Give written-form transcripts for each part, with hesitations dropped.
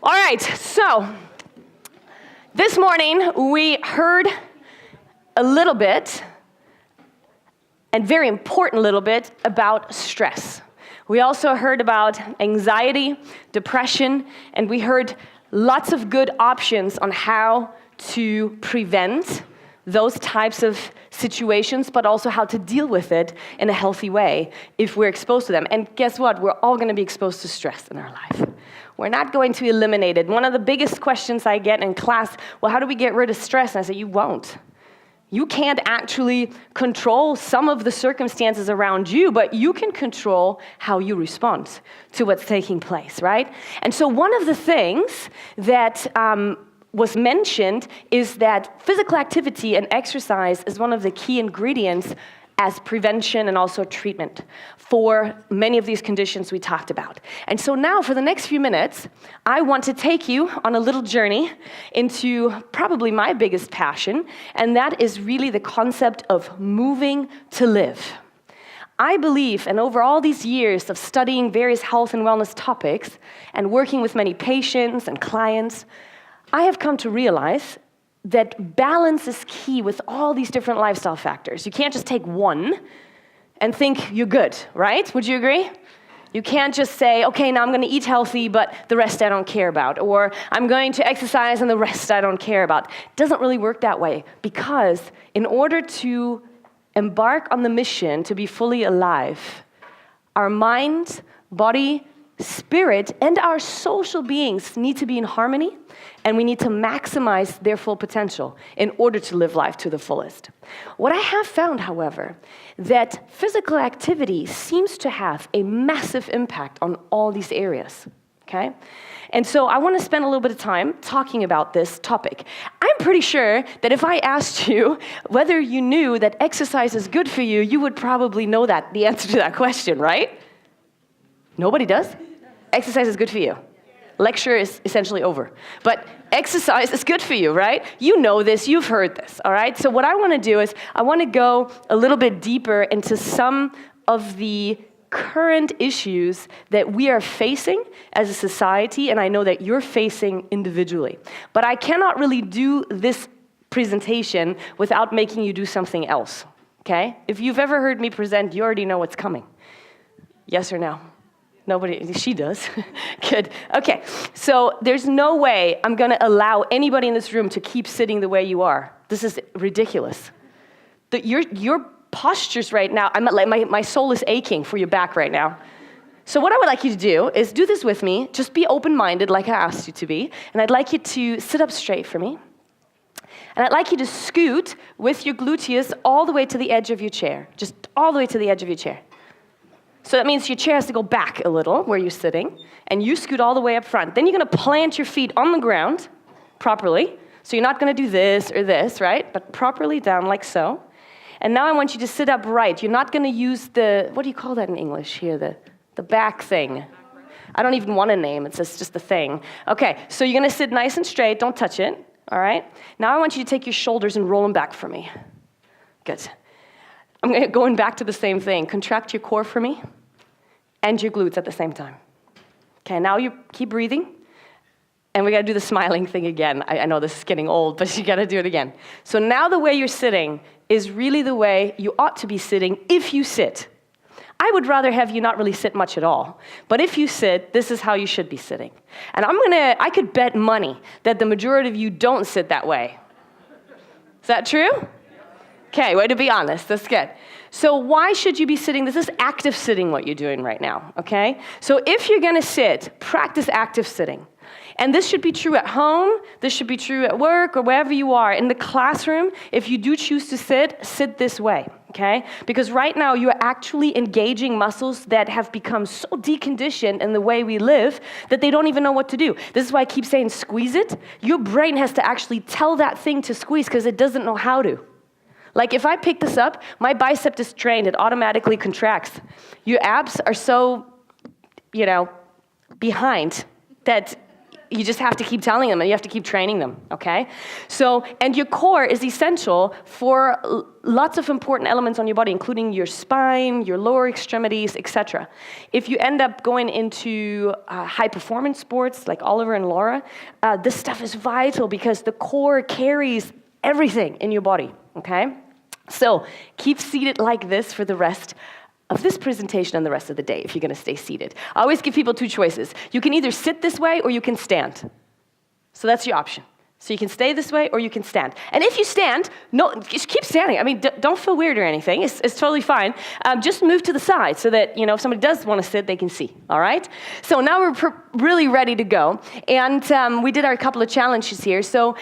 All right, so this morning we heard a little bit, and very important little bit, about stress. We also heard about anxiety, depression, and we heard lots of good options on how to prevent those types of situations, but also how to deal with it in a healthy way if we're exposed to them. And guess what? We're all going to be exposed to stress in our life. We're not going to eliminate it. One of the biggest questions I get in class, well, how do we get rid of stress? And I say, you won't. You can't actually control some of the circumstances around you, but you can control how you respond to what's taking place, right? And so one of the things that was mentioned is that physical activity and exercise is one of the key ingredients as prevention and also treatment for many of these conditions we talked about. And so now for the next few minutes, I want to take you on a little journey into probably my biggest passion, and that is really the concept of moving to live. I believe, and over all these years of studying various health and wellness topics and working with many patients and clients, I have come to realize that balance is key with all these different lifestyle factors. You can't just take one and think you're good, right? Would you agree? You can't just say, okay, now I'm going to eat healthy, but the rest I don't care about. Or I'm going to exercise and the rest I don't care about. It doesn't really work that way, because in order to embark on the mission to be fully alive, our mind, body, spirit, and our social beings need to be in harmony, and we need to maximize their full potential in order to live life to the fullest. What I have found, however, that physical activity seems to have a massive impact on all these areas, okay? And so I want to spend a little bit of time talking about this topic. I'm pretty sure that if I asked you whether you knew that exercise is good for you, you would probably know the answer to that question, right? Nobody does? Exercise is good for you. Lecture is essentially over. But exercise is good for you, right? You know this, you've heard this, all right? So what I want to do is I want to go a little bit deeper into some of the current issues that we are facing as a society, and I know that you're facing individually. But I cannot really do this presentation without making you do something else, okay? If you've ever heard me present, you already know what's coming. Yes or no? Nobody, she does. Good. Okay, so there's no way I'm going to allow anybody in this room to keep sitting the way you are. This is ridiculous. Your postures right now, my soul is aching for your back right now. So what I would like you to do is do this with me. Just be open-minded like I asked you to be. And I'd like you to sit up straight for me. And I'd like you to scoot with your gluteus all the way to the edge of your chair. Just all the way to the edge of your chair. So that means your chair has to go back a little where you're sitting, and you scoot all the way up front. Then you're going to plant your feet on the ground properly. So you're not going to do this or this, right? But properly down like so. And now I want you to sit upright. You're not going to use the, what do you call that in English here? The back thing. I don't even want a name. It's just the thing. Okay, so you're going to sit nice and straight. Don't touch it, all right? Now I want you to take your shoulders and roll them back for me. Good. I'm going back to the same thing. Contract your core for me and your glutes at the same time. Okay, now you keep breathing. And we got to do the smiling thing again. I know this is getting old, but you got to do it again. So now the way you're sitting is really the way you ought to be sitting if you sit. I would rather have you not really sit much at all. But if you sit, this is how you should be sitting. And I could bet money that the majority of you don't sit that way. Is that true? Okay, way to be honest. That's good. So why should you be sitting? This is active sitting, what you're doing right now, okay? So if you're going to sit, practice active sitting. And this should be true at home. This should be true at work or wherever you are. In the classroom, if you do choose to sit this way, okay? Because right now, you're actually engaging muscles that have become so deconditioned in the way we live that they don't even know what to do. This is why I keep saying squeeze it. Your brain has to actually tell that thing to squeeze because it doesn't know how to. Like if I pick this up, my bicep is trained, it automatically contracts. Your abs are so, behind that you just have to keep telling them, and you have to keep training them, okay? So, and your core is essential for lots of important elements on your body, including your spine, your lower extremities, etc. If you end up going into high-performance sports like Oliver and Laura, this stuff is vital because the core carries everything in your body, okay? So keep seated like this for the rest of this presentation and the rest of the day if you're going to stay seated. I always give people two choices. You can either sit this way or you can stand. So that's your option. So you can stay this way or you can stand. And if you stand, no, just keep standing. I mean, don't feel weird or anything. It's totally fine. Just move to the side so that, if somebody does want to sit, they can see, all right? So now we're really ready to go. And we did our couple of challenges here. So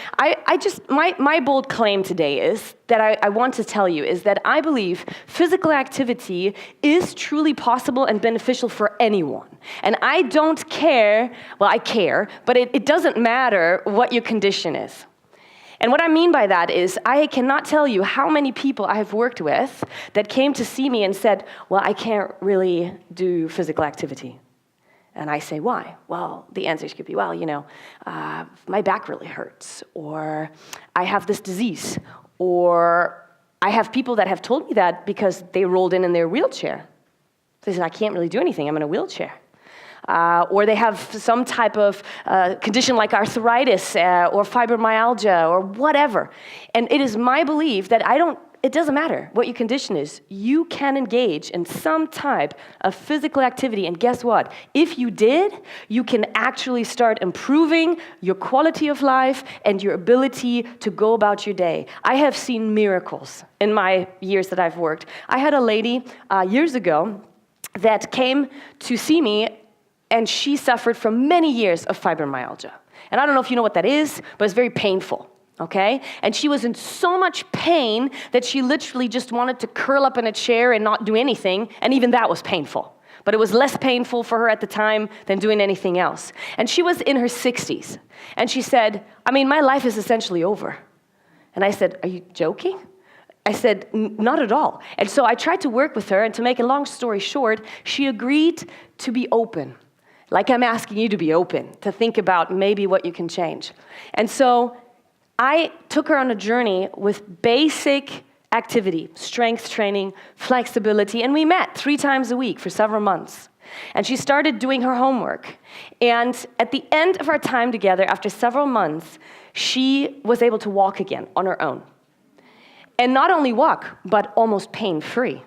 my bold claim today is that I want to tell you is that I believe physical activity is truly possible and beneficial for anyone. And I don't care, well, I care, but it doesn't matter what your condition is. And what I mean by that is I cannot tell you how many people I have worked with that came to see me and said, well, I can't really do physical activity. And I say, why? Well, the answers could be, well, my back really hurts, or I have this disease, or I have people that have told me that because they rolled in their wheelchair. They said, I can't really do anything, I'm in a wheelchair. Or they have some type of condition like arthritis or fibromyalgia or whatever. And it is my belief that it doesn't matter what your condition is. You can engage in some type of physical activity. And guess what? If you did, you can actually start improving your quality of life and your ability to go about your day. I have seen miracles in my years that I've worked. I had a lady years ago that came to see me, and she suffered from many years of fibromyalgia. And I don't know if you know what that is, but it's very painful. Okay? And she was in so much pain that she literally just wanted to curl up in a chair and not do anything, and even that was painful. But it was less painful for her at the time than doing anything else. And she was in her 60s. And she said, my life is essentially over. And I said, are you joking? I said, not at all. And so I tried to work with her, and to make a long story short, she agreed to be open. Like I'm asking you to be open, to think about maybe what you can change. And so I took her on a journey with basic activity, strength training, flexibility, and we met 3 times a week for several months. And she started doing her homework. And at the end of our time together, after several months, she was able to walk again on her own. And not only walk, but almost pain-free,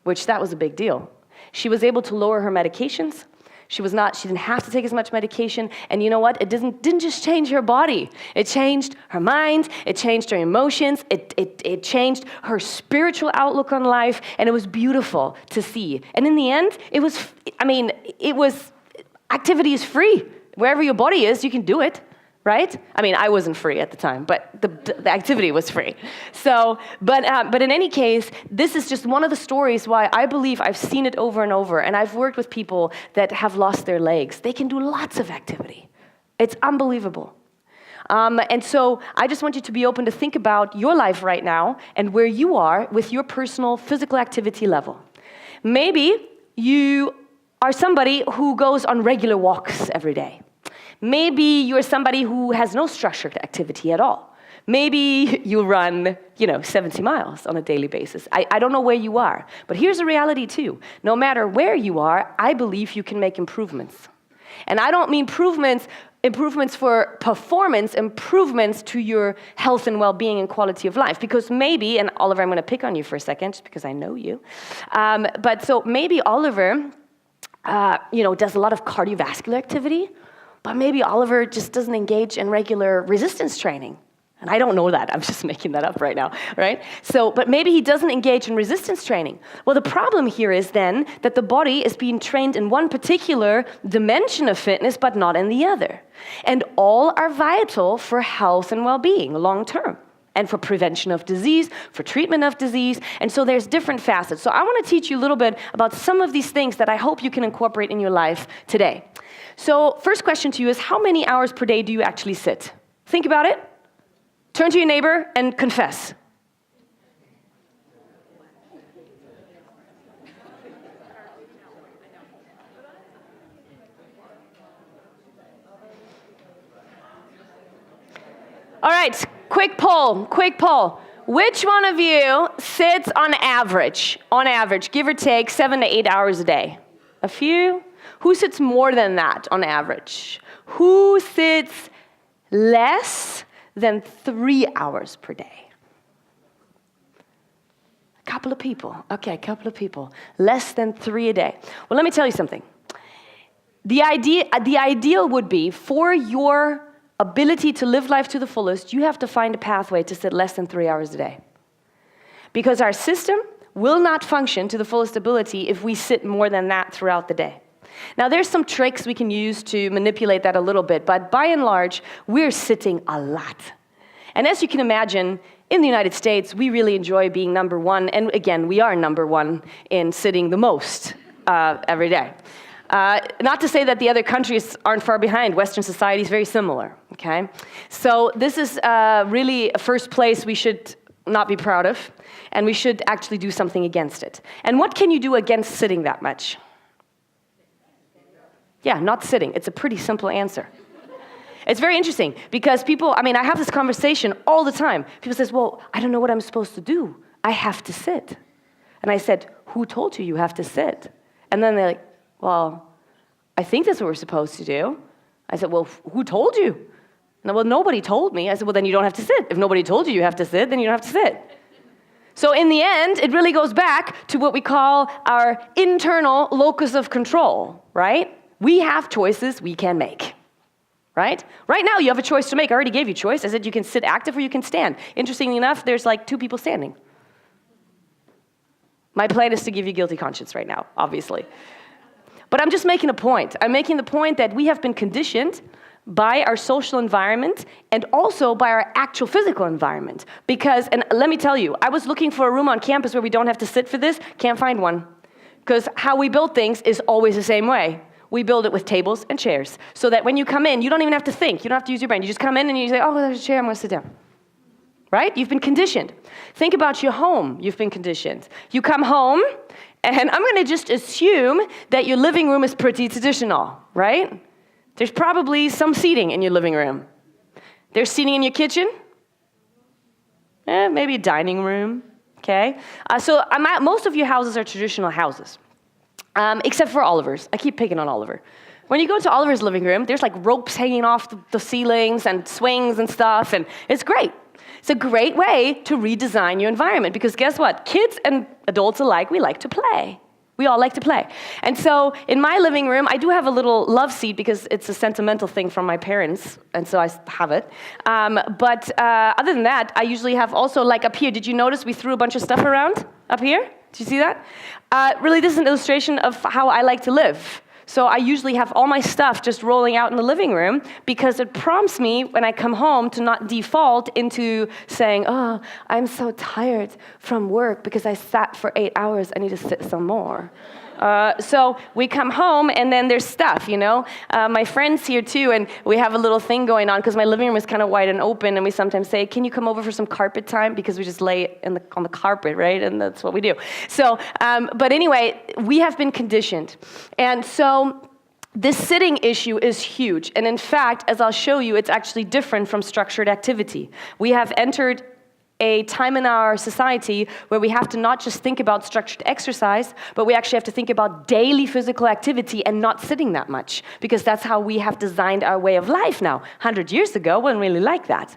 which that was a big deal. She was able to lower her medications. She didn't have to take as much medication, and you know what? It didn't just change her body. It changed her mind, it changed her emotions, it changed her spiritual outlook on life, and it was beautiful to see. And in the end, activity is free. Wherever your body is, you can do it. Right? I wasn't free at the time, but the activity was free. So, but in any case, this is just one of the stories why I believe I've seen it over and over, and I've worked with people that have lost their legs. They can do lots of activity. It's unbelievable. And so I just want you to be open to think about your life right now and where you are with your personal physical activity level. Maybe you are somebody who goes on regular walks every day. Maybe you're somebody who has no structured activity at all. Maybe you run, 70 miles on a daily basis. I don't know where you are, but here's a reality too. No matter where you are, I believe you can make improvements. And I don't mean improvements for performance, improvements to your health and well-being and quality of life. Because maybe, and Oliver, I'm going to pick on you for a second, just because I know you. But so maybe Oliver, does a lot of cardiovascular activity. But maybe Oliver just doesn't engage in regular resistance training. And I don't know that. I'm just making that up right now, right? So, but maybe he doesn't engage in resistance training. Well, the problem here is then that the body is being trained in one particular dimension of fitness, but not in the other. And all are vital for health and well-being long term, and for prevention of disease, for treatment of disease. And so there's different facets. So I want to teach you a little bit about some of these things that I hope you can incorporate in your life today. So first question to you is, how many hours per day do you actually sit? Think about it. Turn to your neighbor and confess. All right, quick poll. Which one of you sits on average, give or take 7 to 8 hours a day? A few? Who sits more than that on average? Who sits less than 3 hours per day? A couple of people. Okay, a couple of people. Less than 3 a day. Well, let me tell you something. The ideal would be for your ability to live life to the fullest, you have to find a pathway to sit less than 3 hours a day. Because our system will not function to the fullest ability if we sit more than that throughout the day. Now, there's some tricks we can use to manipulate that a little bit, but by and large, we're sitting a lot. And as you can imagine, in the United States, we really enjoy being number one, and again, we are number one in sitting the most every day. Not to say that the other countries aren't far behind. Western society is very similar, okay? So this is really a first place we should not be proud of, and we should actually do something against it. And what can you do against sitting that much? Yeah, not sitting. It's a pretty simple answer. It's very interesting because people, I have this conversation all the time. People say, well, I don't know what I'm supposed to do. I have to sit. And I said, who told you you have to sit? And then they're like, well, I think that's what we're supposed to do. I said, well, who told you? And well, nobody told me. I said, well, then you don't have to sit. If nobody told you you have to sit, then you don't have to sit. So in the end, it really goes back to what we call our internal locus of control, right? We have choices we can make, right? Right now, you have a choice to make. I already gave you a choice. I said you can sit active or you can stand. Interestingly enough, there's like 2 people standing. My plan is to give you guilty conscience right now, obviously. But I'm just making a point. I'm making the point that we have been conditioned by our social environment and also by our actual physical environment. Because, and let me tell you, I was looking for a room on campus where we don't have to sit for this, can't find one. Because how we build things is always the same way. We build it with tables and chairs, so that when you come in, you don't even have to think. You don't have to use your brain. You just come in and you say, oh, there's a chair, I'm going to sit down. Right? You've been conditioned. Think about your home. You've been conditioned. You come home, and I'm going to just assume that your living room is pretty traditional, right? There's probably some seating in your living room. There's seating in your kitchen. Maybe a dining room, okay? So most of your houses are traditional houses. Except for Oliver's. I keep picking on Oliver. When you go to Oliver's living room, there's like ropes hanging off the ceilings and swings and stuff, and it's great. It's a great way to redesign your environment because guess what? Kids and adults alike, we like to play. We all like to play. And so in my living room, I do have a little love seat because it's a sentimental thing from my parents, and so I have it. But other than that, I usually have also, like up here, did you notice we threw a bunch of stuff around up here? Did you see that? Really, this is an illustration of how I like to live. So I usually have all my stuff just rolling out in the living room because it prompts me when I come home to not default into saying, oh, I'm so tired from work because I sat for 8 hours, I need to sit some more. So we come home and then there's stuff, you know. My friend's here too, and we have a little thing going on because my living room is kind of wide and open, and we sometimes say, can you come over for some carpet time? Because we just lay on the carpet, right? And that's what we do. So, but anyway, we have been conditioned. And so this sitting issue is huge. And in fact, as I'll show you, it's actually different from structured activity. We have entered a time in our society where we have to not just think about structured exercise, but we actually have to think about daily physical activity and not sitting that much, because that's how we have designed our way of life now. 100 years ago, wasn't really like that.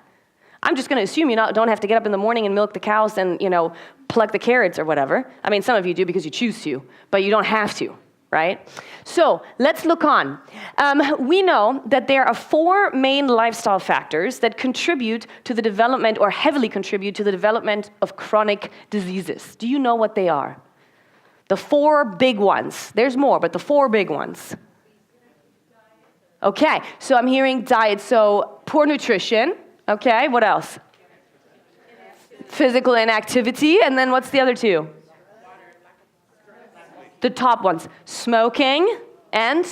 I'm just going to assume you don't have to get up in the morning and milk the cows and, you know, pluck the carrots or whatever. I mean, some of you do because you choose to, but you don't have to. Right? So let's look on. We know that there are 4 main lifestyle factors that contribute to the development or heavily contribute to the development of chronic diseases. Do you know what they are? The 4 big ones. There's more, but the 4 big ones. Okay, so I'm hearing diet. So poor nutrition. Okay, what else? Physical inactivity. And then what's the other 2? The top ones, smoking and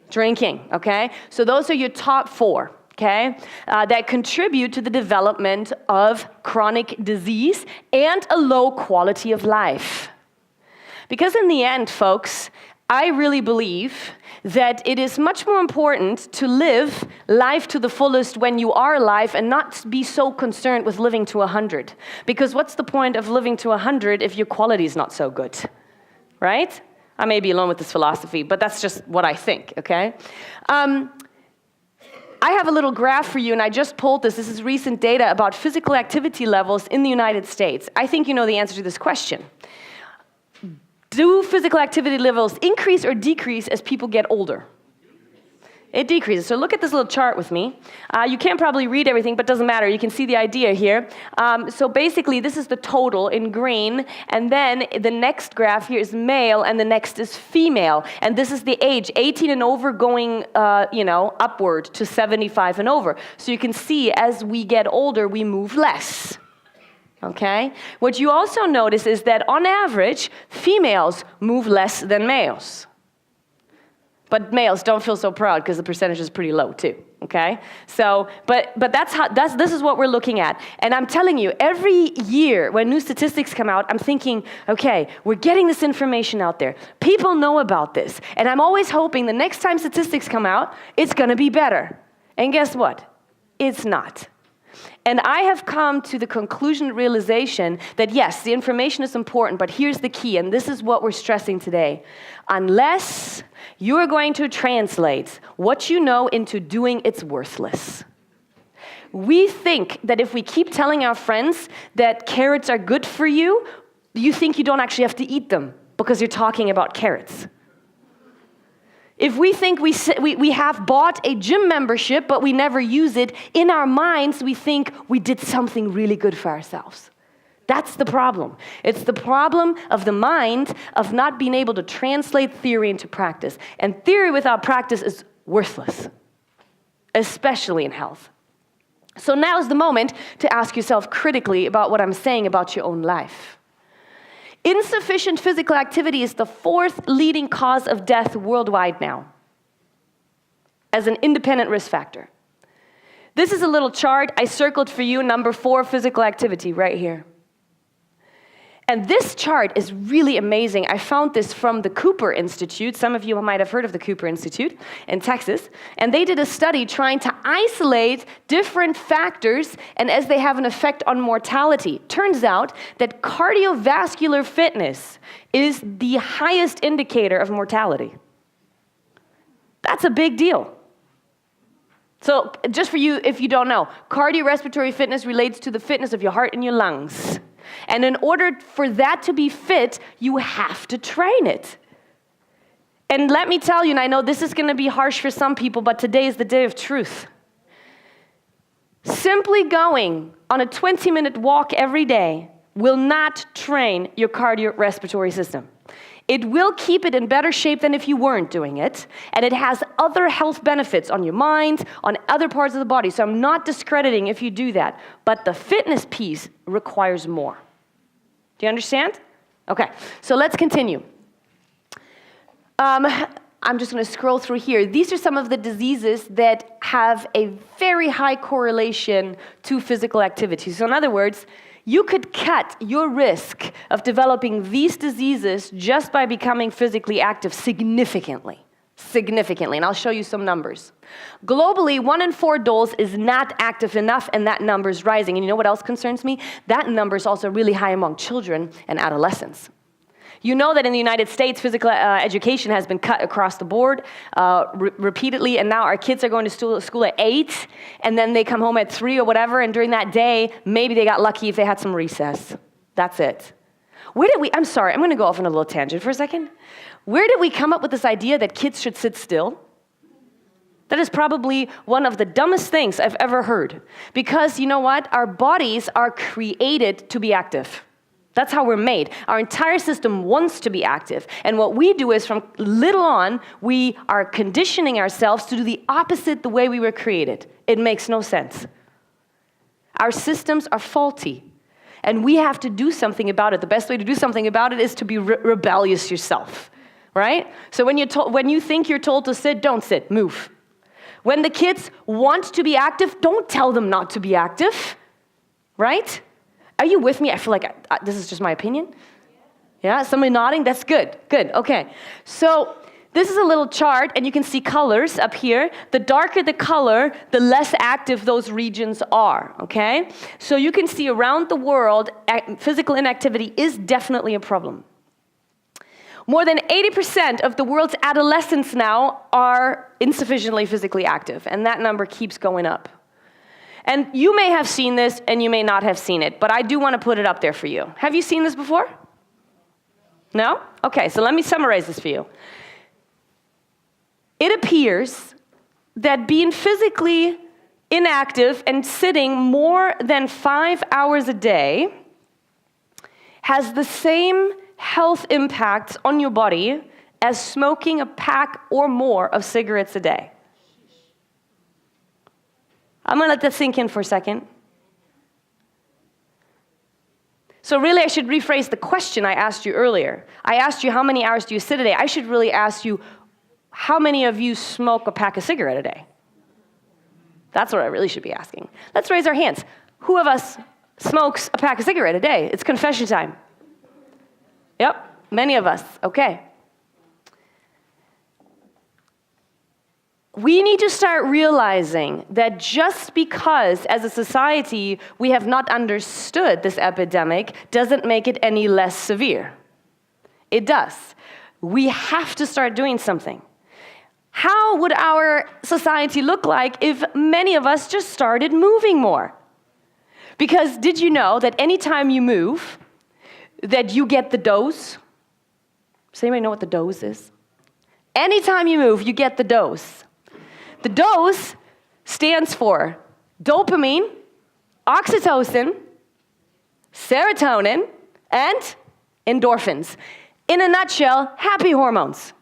drinking, okay? So those are your top 4, okay? That contribute to the development of chronic disease and a low quality of life. Because in the end, folks, I really believe that it is much more important to live life to the fullest when you are alive and not be so concerned with living to 100. Because what's the point of living to 100 if your quality is not so good, right? I may be alone with this philosophy, but that's just what I think, okay? I have a little graph for you, and I just pulled this. This is recent data about physical activity levels in the United States. I think you know the answer to this question. Do physical activity levels increase or decrease as people get older? It decreases. So look at this little chart with me. You can't probably read everything, but doesn't matter. You can see the idea here. So basically, this is the total in green, and then the next graph here is male, and the next is female. And this is the age, 18 and over going, upward to 75 and over. So you can see as we get older, we move less. Okay? What you also notice is that on average, females move less than males. But males don't feel so proud because the percentage is pretty low too, okay? So, but this is what we're looking at. And I'm telling you, every year when new statistics come out, I'm thinking, okay, we're getting this information out there. People know about this. And I'm always hoping the next time statistics come out, it's gonna be better. And guess what? It's not. And I have come to the conclusion, realization that yes, the information is important, but here's the key, and this is what we're stressing today. Unless you're going to translate what you know into doing, it's worthless. We think that if we keep telling our friends that carrots are good for you, you think you don't actually have to eat them because you're talking about carrots. If we think we have bought a gym membership, but we never use it, in our minds we think we did something really good for ourselves. That's the problem. It's the problem of the mind of not being able to translate theory into practice. And theory without practice is worthless, especially in health. So now is the moment to ask yourself critically about what I'm saying about your own life. Insufficient physical activity is the 4th leading cause of death worldwide now, as an independent risk factor. This is a little chart I circled for you, number 4, physical activity, right here. And this chart is really amazing. I found this from the Cooper Institute. Some of you might have heard of the Cooper Institute in Texas. And they did a study trying to isolate different factors and as they have an effect on mortality. Turns out that cardiovascular fitness is the highest indicator of mortality. That's a big deal. So just for you, if you don't know, cardiorespiratory fitness relates to the fitness of your heart and your lungs. And in order for that to be fit, you have to train it. And let me tell you, and I know this is going to be harsh for some people, but today is the day of truth. Simply going on a 20-minute walk every day will not train your cardiorespiratory system. It will keep it in better shape than if you weren't doing it, and it has other health benefits on your mind, on other parts of the body, so I'm not discrediting if you do that, but the fitness piece requires more. Do you understand? Okay, so let's continue. I'm just going to scroll through here. These are some of the diseases that have a very high correlation to physical activity. So in other words, you could cut your risk of developing these diseases just by becoming physically active significantly. Significantly, and I'll show you some numbers. Globally, 1 in 4 adults is not active enough, and that number is rising. And you know what else concerns me? That number is also really high among children and adolescents. You know that in the United States, physical education has been cut across the board repeatedly, and now our kids are going to school at 8, and then they come home at 3 or whatever, and during that day, maybe they got lucky if they had some recess. That's it. I'm sorry, I'm going to go off on a little tangent for a second. Where did we come up with this idea that kids should sit still? That is probably one of the dumbest things I've ever heard. Because you know what? Our bodies are created to be active. That's how we're made. Our entire system wants to be active. And what we do is from little on, we are conditioning ourselves to do the opposite the way we were created. It makes no sense. Our systems are faulty. And we have to do something about it. The best way to do something about it is to be rebellious yourself. Right? So when you think you're told to sit, don't sit, move. When the kids want to be active, don't tell them not to be active. Right? Are you with me? I feel like this is just my opinion. Yeah, somebody nodding? That's good. Good, okay. So this is a little chart, and you can see colors up here. The darker the color, the less active those regions are, okay? So you can see around the world, physical inactivity is definitely a problem. More than 80% of the world's adolescents now are insufficiently physically active, and that number keeps going up. And you may have seen this, and you may not have seen it, but I do want to put it up there for you. Have you seen this before? No? Okay, so let me summarize this for you. It appears that being physically inactive and sitting more than 5 hours a day has the same health impacts on your body as smoking a pack or more of cigarettes a day. I'm going to let that sink in for a second. So really, I should rephrase the question I asked you earlier. I asked you, how many hours do you sit a day? I should really ask you, how many of you smoke a pack of cigarette a day? That's what I really should be asking. Let's raise our hands. Who of us smokes a pack of cigarette a day? It's confession time. Yep, many of us. Okay. We need to start realizing that just because, as a society, we have not understood this epidemic doesn't make it any less severe. It does. We have to start doing something. How would our society look like if many of us just started moving more? Because did you know that anytime you move, that you get the dose? Does anybody know what the dose is? Anytime you move, you get the dose. The dose stands for dopamine, oxytocin, serotonin, and endorphins. In a nutshell, happy hormones.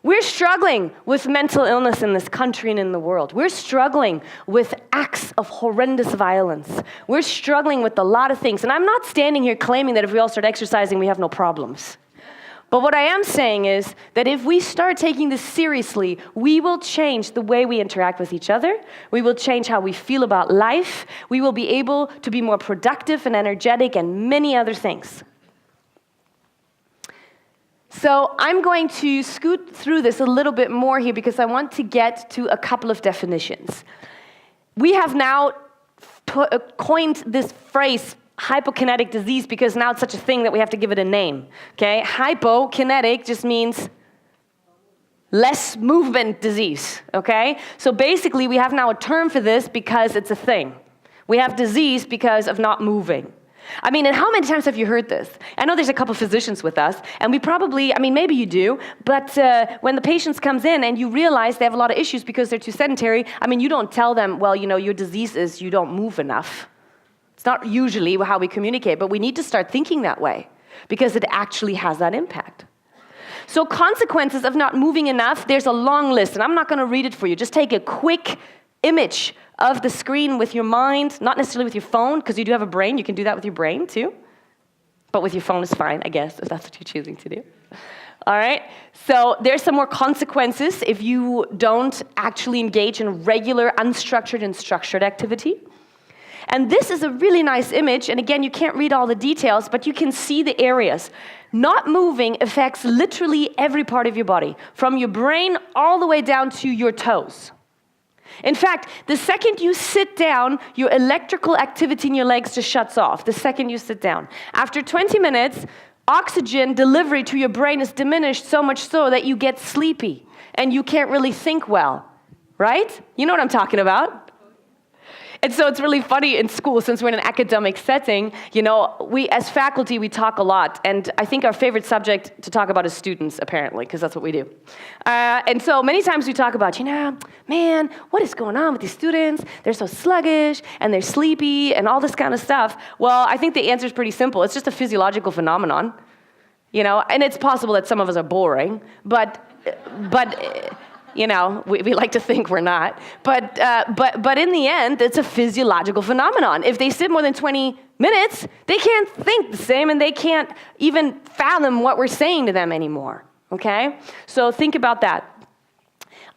We're struggling with mental illness in this country and in the world. We're struggling with acts of horrendous violence. We're struggling with a lot of things. And I'm not standing here claiming that if we all start exercising, we have no problems. But what I am saying is that if we start taking this seriously, we will change the way we interact with each other. We will change how we feel about life. We will be able to be more productive and energetic and many other things. So I'm going to scoot through this a little bit more here because I want to get to a couple of definitions. We have now coined this phrase, hypokinetic disease, because now it's such a thing that we have to give it a name. Okay? Hypokinetic just means less movement disease. Okay? So basically, we have now a term for this because it's a thing. We have disease because of not moving. I mean, and how many times have you heard this? I know there's a couple physicians with us, and we probably, I mean, maybe you do, but when the patient comes in and you realize they have a lot of issues because they're too sedentary, I mean, you don't tell them, well, you know, your disease is you don't move enough. It's not usually how we communicate, but we need to start thinking that way because it actually has that impact. So consequences of not moving enough, there's a long list, and I'm not going to read it for you. Just take a quick image of the screen with your mind, not necessarily with your phone, because you do have a brain. You can do that with your brain, too. But with your phone is fine, I guess, if that's what you're choosing to do. All right? So there's some more consequences if you don't actually engage in regular, unstructured and structured activity. And this is a really nice image, and again, you can't read all the details, but you can see the areas. Not moving affects literally every part of your body, from your brain all the way down to your toes. In fact, the second you sit down, your electrical activity in your legs just shuts off, the second you sit down. After 20 minutes, oxygen delivery to your brain is diminished so much so that you get sleepy and you can't really think well, right? You know what I'm talking about. And so it's really funny in school, since we're in an academic setting, you know, we as faculty, we talk a lot. And I think our favorite subject to talk about is students, apparently, because that's what we do. And so many times we talk about, you know, man, what is going on with these students? They're so sluggish, and they're sleepy, and all this kind of stuff. Well, I think the answer is pretty simple. It's just a physiological phenomenon, you know, and it's possible that some of us are boring, but you know, we like to think we're not. But in the end, it's a physiological phenomenon. If they sit more than 20 minutes, they can't think the same, and they can't even fathom what we're saying to them anymore, okay? So think about that.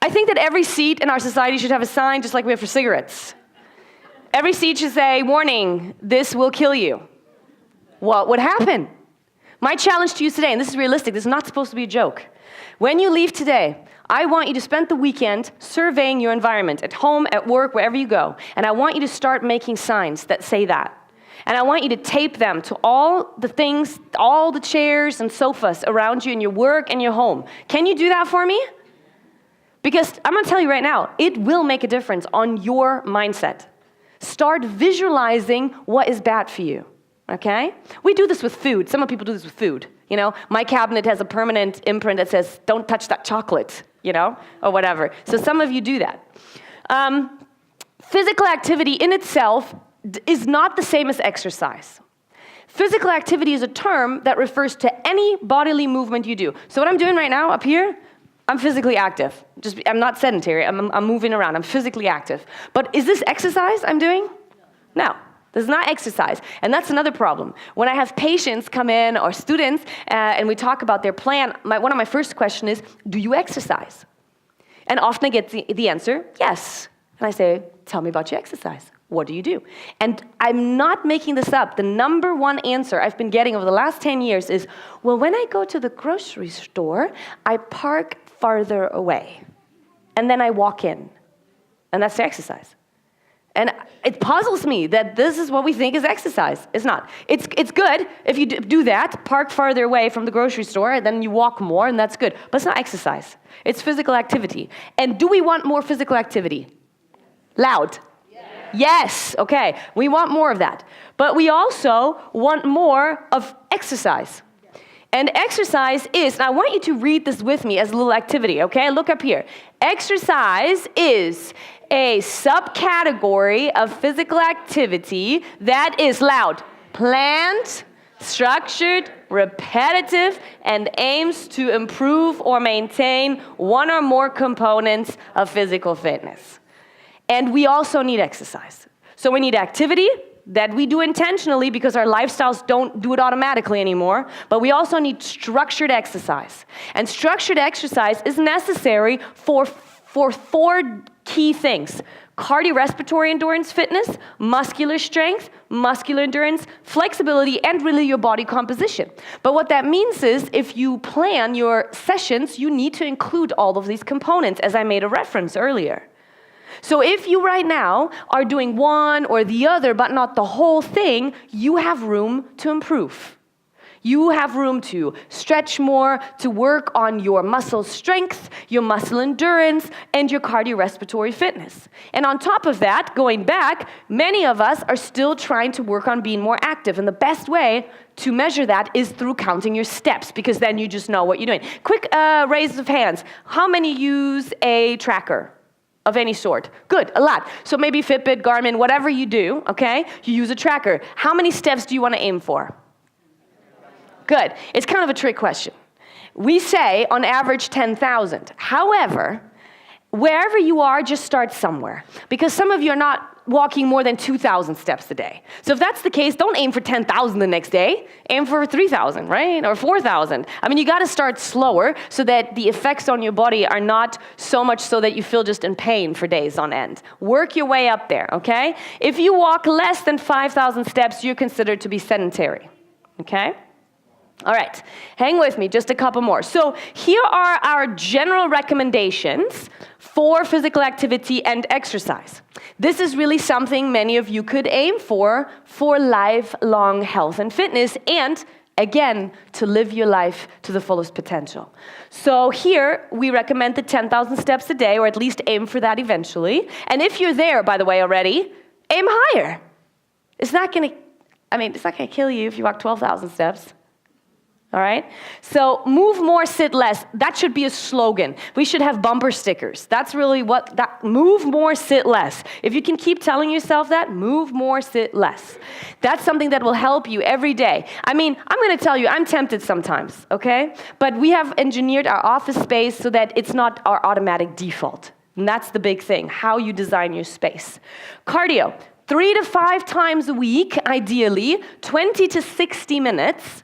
I think that every seat in our society should have a sign just like we have for cigarettes. Every seat should say, warning, this will kill you. What would happen? My challenge to you today, and this is realistic, this is not supposed to be a joke. When you leave today, I want you to spend the weekend surveying your environment, at home, at work, wherever you go. And I want you to start making signs that say that. And I want you to tape them to all the things, all the chairs and sofas around you in your work and your home. Can you do that for me? Because I'm going to tell you right now, it will make a difference on your mindset. Start visualizing what is bad for you. Okay? We do this with food. Some people do this with food. You know, my cabinet has a permanent imprint that says, don't touch that chocolate, you know, or whatever. So some of you do that. Physical activity in itself is not the same as exercise. Physical activity is a term that refers to any bodily movement you do. So what I'm doing right now up here, I'm physically active. I'm not sedentary. I'm moving around. I'm physically active. But is this exercise I'm doing? No. This is not exercise, and that's another problem. When I have patients come in, or students, and we talk about their plan, one of my first questions is, do you exercise? And often I get the answer, yes. And I say, tell me about your exercise. What do you do? And I'm not making this up. The number one answer I've been getting over the last 10 years is, well, when I go to the grocery store, I park farther away, and then I walk in. And that's the exercise. And it puzzles me that this is what we think is exercise. It's not. It's good if you do that, park farther away from the grocery store, and then you walk more, and that's good. But it's not exercise. It's physical activity. And do we want more physical activity? Loud. Yes, okay. We want more of that. But we also want more of exercise. And exercise is, and I want you to read this with me as a little activity, okay? Look up here. Exercise is a subcategory of physical activity that is loud, planned, structured, repetitive, and aims to improve or maintain one or more components of physical fitness. And we also need exercise. So we need activity that we do intentionally because our lifestyles don't do it automatically anymore, but we also need structured exercise. And structured exercise is necessary for four key things: cardiorespiratory endurance fitness, muscular strength, muscular endurance, flexibility, and really your body composition. But what that means is if you plan your sessions, you need to include all of these components, as I made a reference earlier. So if you right now are doing one or the other, but not the whole thing, you have room to improve. You have room to stretch more, to work on your muscle strength, your muscle endurance, and your cardiorespiratory fitness. And on top of that, going back, many of us are still trying to work on being more active. And the best way to measure that is through counting your steps, because then you just know what you're doing. Quick raise of hands. How many use a tracker of any sort? Good, a lot. So maybe Fitbit, Garmin, whatever you do, okay? You use a tracker. How many steps do you want to aim for? Good. It's kind of a trick question. We say, on average, 10,000. However, wherever you are, just start somewhere. Because some of you are not walking more than 2,000 steps a day. So if that's the case, don't aim for 10,000 the next day. Aim for 3,000, right? Or 4,000. I mean, you got to start slower so that the effects on your body are not so much so that you feel just in pain for days on end. Work your way up there, okay? If you walk less than 5,000 steps, you're considered to be sedentary, okay? All right, hang with me, just a couple more. So here are our general recommendations for physical activity and exercise. This is really something many of you could aim for lifelong health and fitness, and again, to live your life to the fullest potential. So here, we recommend the 10,000 steps a day, or at least aim for that eventually. And if you're there, by the way, already, aim higher. It's not gonna kill you if you walk 12,000 steps. All right? So move more, sit less. That should be a slogan. We should have bumper stickers. That's really move more, sit less. If you can keep telling yourself that, move more, sit less. That's something that will help you every day. I mean, I'm going to tell you, I'm tempted sometimes, okay? But we have engineered our office space so that it's not our automatic default. And that's the big thing, how you design your space. Cardio, 3 to 5 times a week, ideally, 20 to 60 minutes,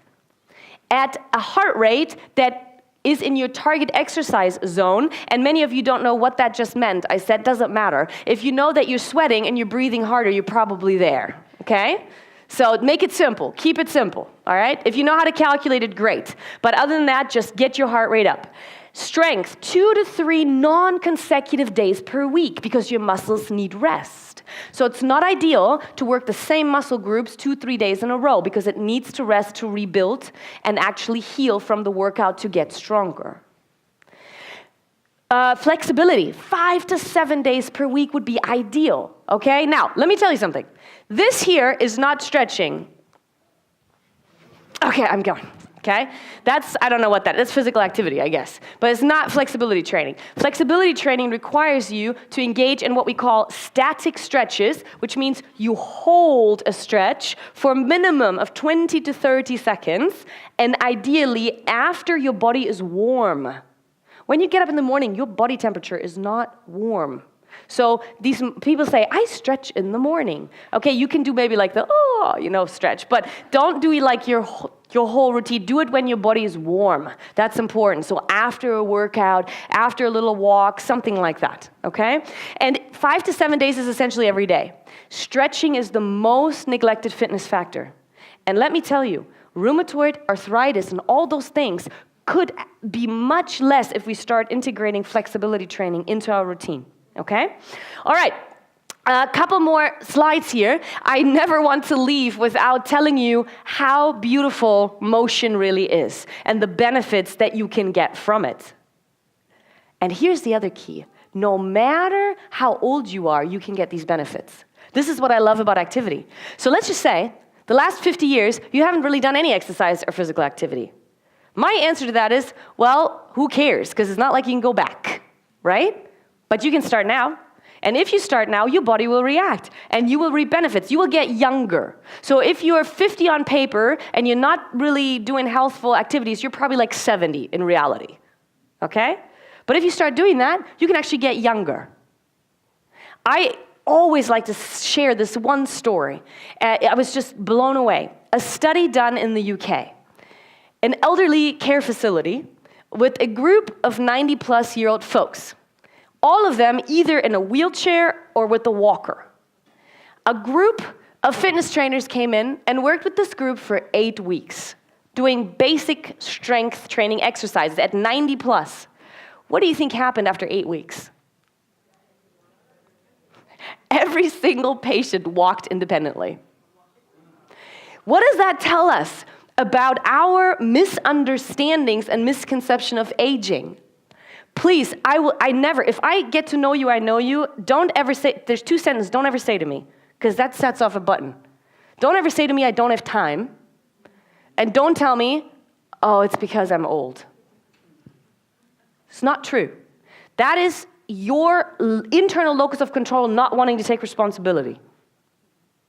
at a heart rate that is in your target exercise zone, and many of you don't know what that just meant. I said, doesn't matter. If you know that you're sweating and you're breathing harder, you're probably there, okay? So make it simple. Keep it simple, all right? If you know how to calculate it, great. But other than that, just get your heart rate up. Strength, 2 to 3 non-consecutive days per week because your muscles need rest. So it's not ideal to work the same muscle groups 2-3 days in a row because it needs to rest to rebuild and actually heal from the workout to get stronger. Flexibility, 5 to 7 days per week would be ideal, okay? Now, let me tell you something. This here is not stretching. Okay, I'm going, okay? I don't know what that is. It's physical activity, I guess. But it's not flexibility training. Flexibility training requires you to engage in what we call static stretches, which means you hold a stretch for a minimum of 20 to 30 seconds, and ideally after your body is warm. When you get up in the morning, your body temperature is not warm. So these people say, I stretch in the morning. Okay, you can do maybe like the, stretch, but don't do it like your whole routine. Do it when your body is warm. That's important. So after a workout, after a little walk, something like that, okay? And 5 to 7 days is essentially every day. Stretching is the most neglected fitness factor. And let me tell you, rheumatoid arthritis and all those things could be much less if we start integrating flexibility training into our routine, okay? All right, a couple more slides here. I never want to leave without telling you how beautiful motion really is and the benefits that you can get from it. And here's the other key. No matter how old you are, you can get these benefits. This is what I love about activity. So let's just say, the last 50 years, you haven't really done any exercise or physical activity. My answer to that is, well, who cares? Because it's not like you can go back, right? But you can start now. And if you start now, your body will react, and you will reap benefits. You will get younger. So if you're 50 on paper, and you're not really doing healthful activities, you're probably like 70 in reality, okay? But if you start doing that, you can actually get younger. I always like to share this one story. I was just blown away. A study done in the UK. An elderly care facility with a group of 90-plus-year-old folks, all of them either in a wheelchair or with a walker. A group of fitness trainers came in and worked with this group for 8 weeks, doing basic strength training exercises at 90-plus. What do you think happened after 8 weeks? Every single patient walked independently. What does that tell us about our misunderstandings and misconception of aging? Please, I never, if I get to know you, I know you, don't ever say, there's 2 sentences, don't ever say to me, because that sets off a button. Don't ever say to me, I don't have time. And don't tell me, oh, it's because I'm old. It's not true. That is your internal locus of control not wanting to take responsibility.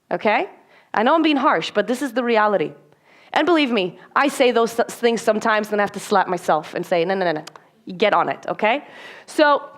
Okay? I know I'm being harsh, but this is the reality. And believe me, I say those things sometimes, then I have to slap myself and say, no, you get on it, okay? So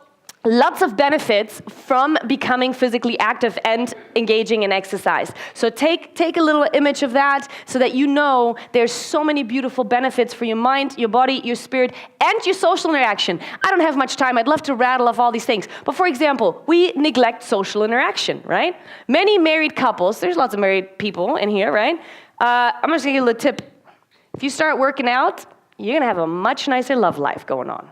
lots of benefits from becoming physically active and engaging in exercise. So take a little image of that so that you know there's so many beautiful benefits for your mind, your body, your spirit, and your social interaction. I don't have much time. I'd love to rattle off all these things. But for example, we neglect social interaction, right? Many married couples, there's lots of married people in here, right? I'm just going to give you a little tip. If you start working out, you're going to have a much nicer love life going on.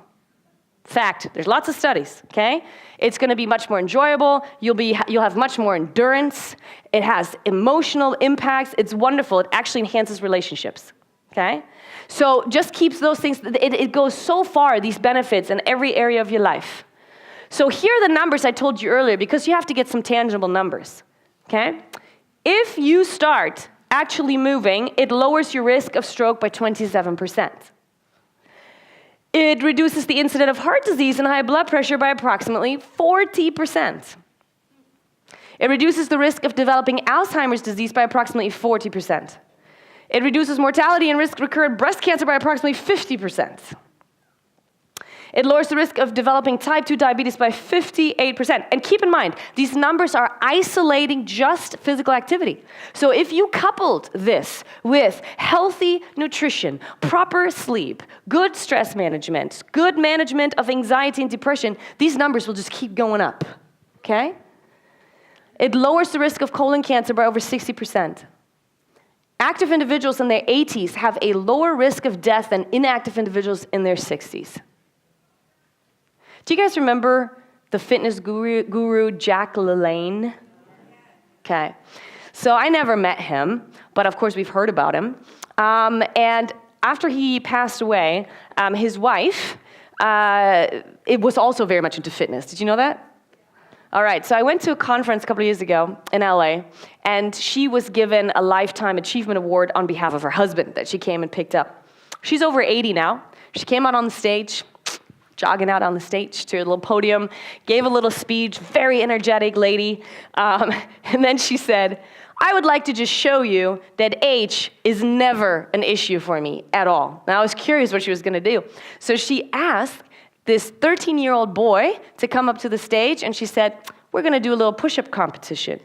Fact, there's lots of studies, okay? It's going to be much more enjoyable. You'll have much more endurance. It has emotional impacts. It's wonderful. It actually enhances relationships, okay? So just keeps those things, it goes so far, these benefits, in every area of your life. So here are the numbers I told you earlier, because you have to get some tangible numbers, okay? If you start actually moving, it lowers your risk of stroke by 27%. It reduces the incidence of heart disease and high blood pressure by approximately 40%. It reduces the risk of developing Alzheimer's disease by approximately 40%. It reduces mortality and risk of recurrent breast cancer by approximately 50%. It lowers the risk of developing type 2 diabetes by 58%. And keep in mind, these numbers are isolating just physical activity. So if you coupled this with healthy nutrition, proper sleep, good stress management, good management of anxiety and depression, these numbers will just keep going up, okay? It lowers the risk of colon cancer by over 60%. Active individuals in their 80s have a lower risk of death than inactive individuals in their 60s. Do you guys remember the fitness guru Jack LaLanne? Okay. So I never met him, but of course we've heard about him. And after he passed away, his wife it was also very much into fitness. Did you know that? All right, so I went to a conference a couple of years ago in LA, and she was given a Lifetime Achievement Award on behalf of her husband that she came and picked up. She's over 80 now. She came out on the stage, jogging out on the stage to her little podium, gave a little speech, very energetic lady, and then she said, I would like to just show you that age is never an issue for me at all. Now, I was curious what she was going to do. So she asked this 13-year-old boy to come up to the stage, and she said, we're going to do a little push-up competition.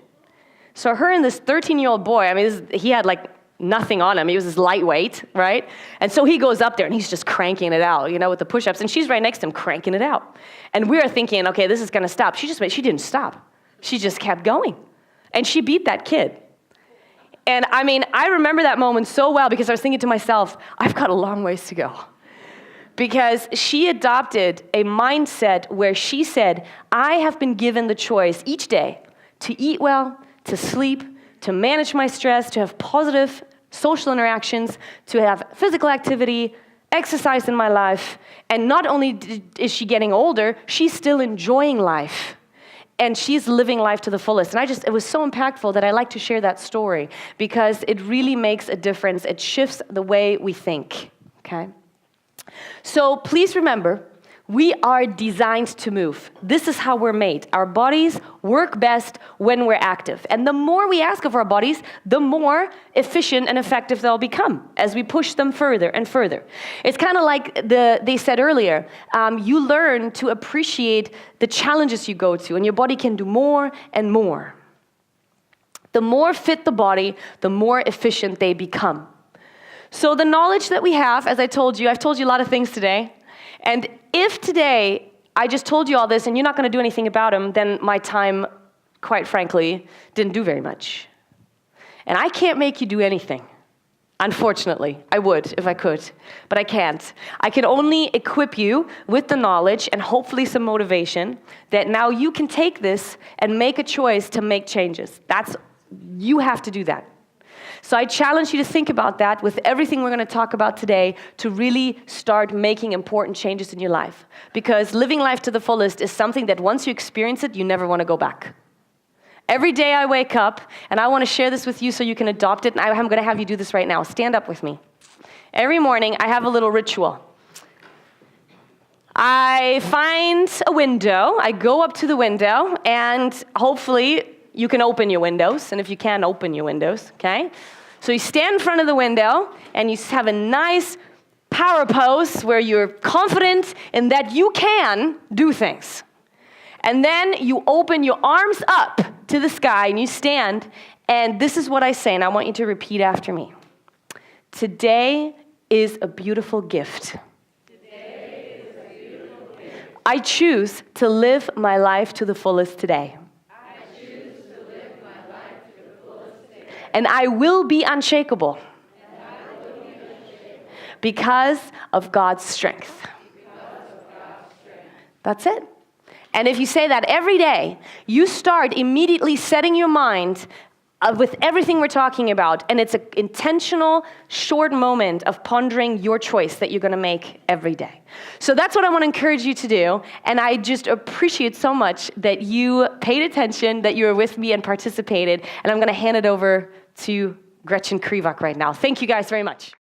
So her and this 13-year-old boy, I mean, he had like nothing on him. He was this lightweight, right? And so he goes up there, and he's just cranking it out, you know, with the push-ups, and she's right next to him cranking it out. And we are thinking, okay, this is going to stop. She didn't stop. She just kept going. And she beat that kid. And I mean, I remember that moment so well because I was thinking to myself, I've got a long ways to go. Because she adopted a mindset where she said, I have been given the choice each day to eat well, to sleep, to manage my stress, to have positive social interactions, to have physical activity, exercise in my life. And not only is she getting older, she's still enjoying life. And she's living life to the fullest. And it was so impactful that I like to share that story because it really makes a difference. It shifts the way we think, okay? So please remember, we are designed to move. This is how we're made. Our bodies work best when we're active. And the more we ask of our bodies, the more efficient and effective they'll become as we push them further and further. It's kind of like they said earlier, you learn to appreciate the challenges you go to, and your body can do more and more. The more fit the body, the more efficient they become. So the knowledge that we have, as I've told you a lot of things today, and if today I just told you all this and you're not going to do anything about them, then my time, quite frankly, didn't do very much. And I can't make you do anything. Unfortunately, I would if I could, but I can't. I can only equip you with the knowledge and hopefully some motivation that now you can take this and make a choice to make changes. You have to do that. So I challenge you to think about that with everything we're going to talk about today to really start making important changes in your life. Because living life to the fullest is something that once you experience it, you never want to go back. Every day I wake up, and I want to share this with you so you can adopt it, and I'm going to have you do this right now. Stand up with me. Every morning, I have a little ritual. I find a window, I go up to the window, and hopefully you can open your windows, and if you can, open your windows, okay? So you stand in front of the window, and you have a nice power pose where you're confident in that you can do things. And then you open your arms up to the sky, and you stand, and this is what I say, and I want you to repeat after me. Today is a beautiful gift. Today is a beautiful gift. I choose to live my life to the fullest today. And I will be unshakable because of God's strength. That's it. And if you say that every day, you start immediately setting your mind with everything we're talking about, and it's an intentional, short moment of pondering your choice that you're going to make every day. So that's what I want to encourage you to do, and I just appreciate so much that you paid attention, that you were with me and participated, and I'm going to hand it over to Gretchen Krivak right now. Thank you guys very much.